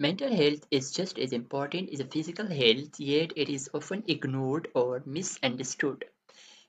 Mental health is just as important as physical health, yet it is often ignored or misunderstood.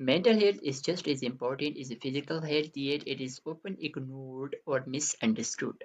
Mental health is just as important as physical health, yet it is often ignored or misunderstood.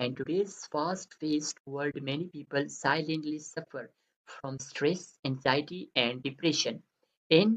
In today's fast-paced world, many people silently suffer from stress, anxiety, and depression. In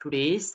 today's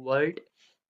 world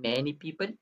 many people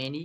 many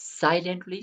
silently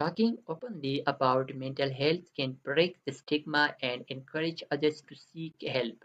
Talking openly about mental health can break the stigma and encourage others to seek help.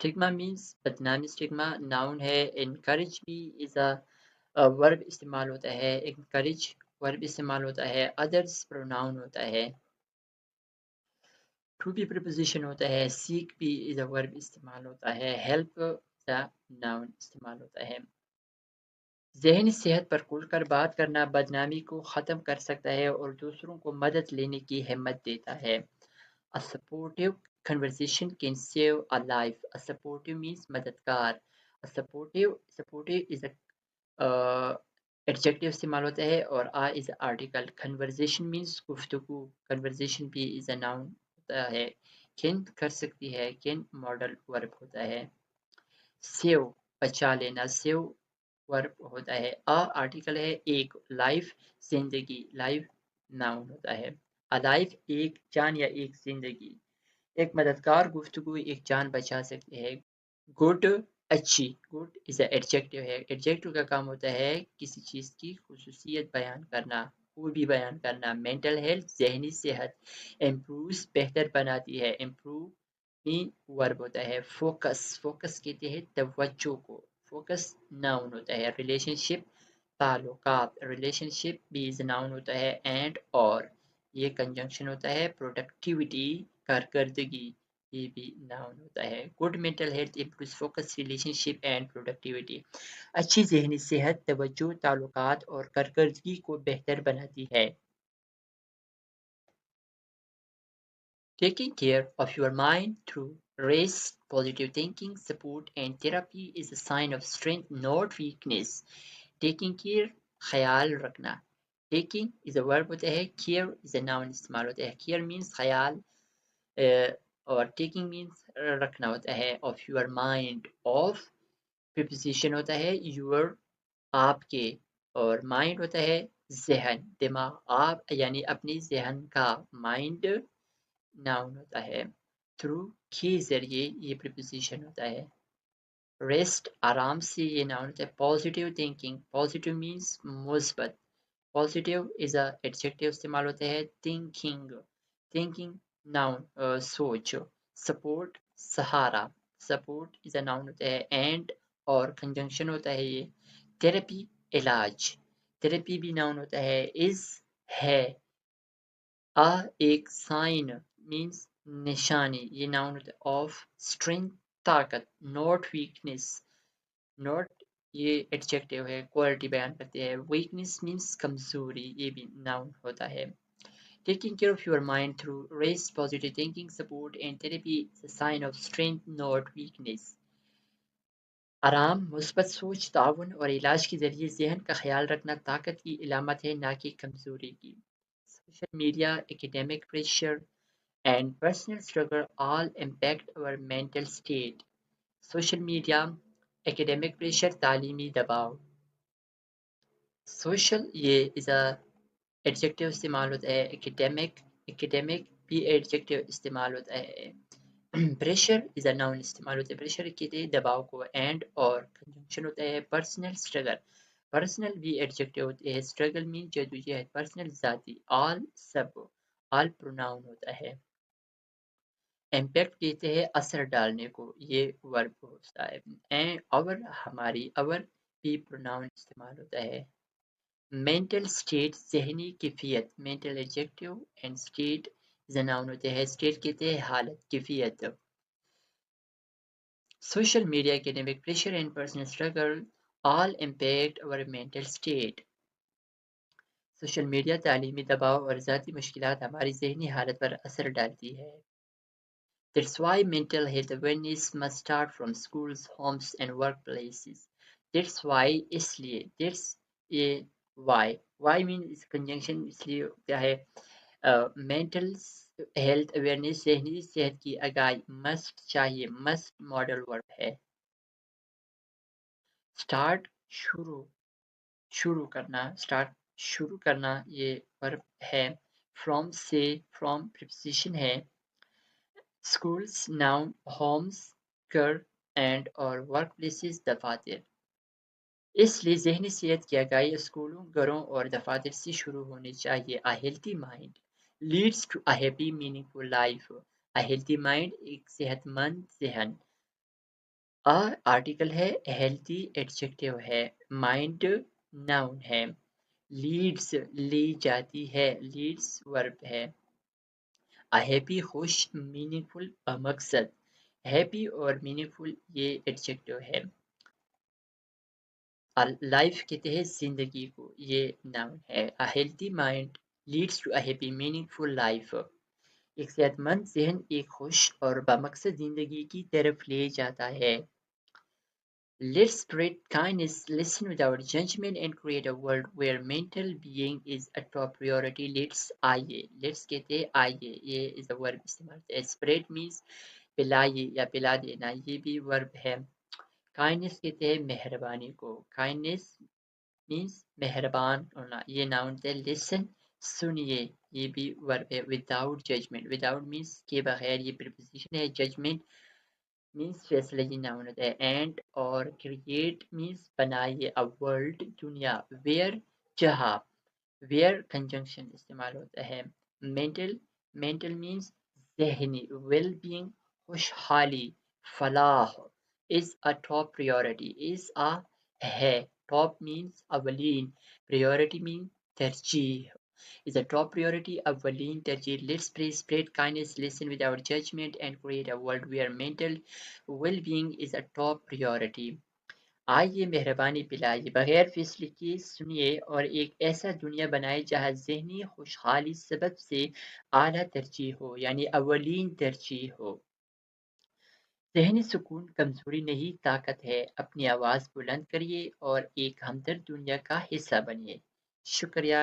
Stigma means بدنامی. stigma noun ہے. encourage بھی is a ورب استعمال ہوتا ہے. encourage ورب استعمال ہوتا ہے. others pronoun ہوتا ہے. to be preposition ہوتا ہے. seek بھی is a verb استعمال ہوتا ہے. help is a noun استعمال ہوتا ہے. ذہنی صحت پر کھل کر بات کرنا بدنامی کو ختم کر سکتا ہے اور دوسروں کو مدد لینے کی ہمت دیتا ہے. A supportive conversation can save a life. A supportive means مددگار. A supportive is a adjective استعمال ہوتا ہے اور a is a article. Conversation means گفتگو. Conversation بھی is a noun ہوتا ہے. can کر سکتی ہے. can modal verb ہوتا ہے. save بچا لینا. save verb ہوتا ہے. a article ہے. ایک life زندگی. life noun ہوتا ہے. a life ایک جان یا ایک زندگی. ایک مددگار گفتگو ایک جان بچا سکتی ہے. گڈ اچھی. گڈ از اے ایڈجیکٹو ہے. ایڈجیکٹو کا کام ہوتا ہے کسی چیز کی خصوصیت بیان کرنا، خوبی بیان کرنا. مینٹل ہیلتھ ذہنی صحت. امپرووز بہتر بناتی ہے. امپروو بھی ورب ہوتا ہے. فوکس. فوکس کہتے ہیں توجہ کو. فوکس ناؤن ہوتا ہے. ریلیشن شپ تعلقات. ریلیشن شپ بھی ناؤن ہوتا ہے. اینڈ اور یہ کنجنکشن ہوتا ہے. پروڈکٹیوٹی کارکردگی یہ بھی ناؤن ہوتا ہے. Good mental health improves focus relationship and productivity. اچھی ذہنی صحت توجہ تعلقات اور کارکردگی کو بہتر بناتی ہے. Taking care of your mind through rest, positive thinking, support and therapy is a sign of strength, not weakness. Taking care خیال رکھنا. Taking is a verb ہوتا ہے. Care is a noun استعمال ہوتا ہے. Care means خیال اور taking means رکھنا ہوتا ہے. of your mind. of preposition ہوتا ہے your آپ کے اور mind ہوتا ہے ذہن دماغ. آپ یعنی اپنی ذہن کا. mind ناؤن ہوتا ہے. تھرو کے ذریعے یہ پریپوزیشن ہوتا ہے. ریسٹ آرام سے یہ ناؤن ہوتا ہے. Positive thinking. پازیٹیو مینس مثبت. پازیٹیو از اے ایڈجیکٹو استعمال ہوتا ہے. تھنکنگ. تھنکنگ ناؤن سوچ. سپورٹ سہارا. سپورٹ از اے ناؤن ہوتا ہے. اینڈ اور کنجنکشن ہوتا ہے یہ. تھراپی علاج. تھراپی بھی ناؤن ہوتا ہے. از ہے. ایک سائن مینس نشانی یہ ناؤن ہوتا ہے. آف اسٹرینتھ طاقت. Not weakness. ناٹ یہ ایڈجیکٹو ہے کوالٹی بیان کرتے ہیں. ویکنیس مینس کمزوری یہ بھی ناؤن ہوتا ہے. Taking care of your mind through rest, positive thinking, support and therapy is a sign of strength, not weakness. آرام مثبت سوچ تعاون اور علاج کے ذریعے ذہن کا خیال رکھنا طاقت کی علامت ہے نہ کہ کمزوری کی. Social media, academic pressure, and personal struggle all impact our mental state. Social media, academic pressure, تعلیمی دباؤ. Social یہ is a adjective استعمال ہوتا ہے. academic بھی adjective استعمال ہوتا ہے. pressure is a noun استعمال ہوتا ہے. pressure کہتے ہیں دباؤ کو. and اور conjunction ہوتا ہے. personal struggle. personal بھی adjective ہوتے ہیں. struggle means جدوجہد. personal ذاتی. all سب. all pronoun ہوتا ہے. امپیکٹ کہتے ہیں اثر ڈالنے کو. یہ ورب ہوتا ہے. اور ہماری اور بھی پروناؤن استعمال ہوتا ہے. مینٹل اسٹیٹ ذہنی کیفیت. Mental adjective and state noun ہوتے ہیں. اسٹیٹ کہتے ہیں حالت کیفیت. Social media academic pressure and personal struggle all impact our mental state. Social media تعلیمی دباؤ اور ذاتی مشکلات ہماری ذہنی حالت پر اثر ڈالتی ہے. That's why mental health awareness must start from schools, homes and workplaces. That's why اس لیے. That's یہ why. Why means conjunction اس لیے ہوتا ہے. mental health awareness ذہنی صحت کی آگاہی. must چاہیے. must modal verb ہے. start شروع کرنا. start شروع کرنا یہ verb ہے. from سے from preposition ہے. schools noun. homes گھر and اور workplaces دفاتر. اس لیے ذہنی صحت کی آگاہی اسکولوں گھروں اور دفاتر سے شروع ہونی چاہیے. A healthy mind leads to a happy meaningful life. A healthy mind ایک صحت مند ذہن آرٹیکل ہے، ہیلتھی ایڈجیکٹیو ہے، مائنڈ ناؤن ہے، لیڈس لی جاتی ہے، لیڈس ورب ہے، ہیپی خوش، میننگ فل بمقصد، ہیپی اور میننگ فل یہ ایڈجیکٹیو ہے، لائف کہتے ہیں زندگی کو، یہ ناؤن ہے، healthy mind leads to happy meaningful life, ایک صحت مند ذہن ایک خوش اور بامقصد زندگی کی طرف لے جاتا ہے. Let's spread kindness, listen without judgment and create a world where mental being is a top priority. آئیے لیٹس کہتے ہیں آئیے، یہ is a verb استعمال ہے. Spread means پلائیے یا پلا دینا، یہ بھی verb ہے. Kindness کہتے ہیں مہربانی کو، kindness means مہربان ہونا، یہ noun ہے. Listen سنیے، یہ بھی verb ہے. Without judgment، without means کے بغیر، یہ preposition ہے. Judgment means فیصلہ، یہ noun ہوتا ہے. And اور create means بنائیے، a world دنیا، where جہاں، where conjunction استعمال ہوتا ہے. mental means ذہنی، well being خوشحالی، فلاح is a top priority، is a ہے. top means اولین، priority means ترجیح، is a top priority اولین ترجیح. Let's spread kindness, listen without judgment and create a world where mental well-being is a top priority. آئیے مہربانی پلائیے، بغیر فیصلے کے سنیے اور ایک ایسا دنیا بنائے جہاں ذہنی خوشحالی سبب سے اعلیٰ ترجیح ہو، یعنی اولین ترجیح ہو. ذہنی سکون کمزوری نہیں طاقت ہے، اپنی آواز بلند کریے اور ایک ہمدرد دنیا کا حصہ بنیے. شکریہ.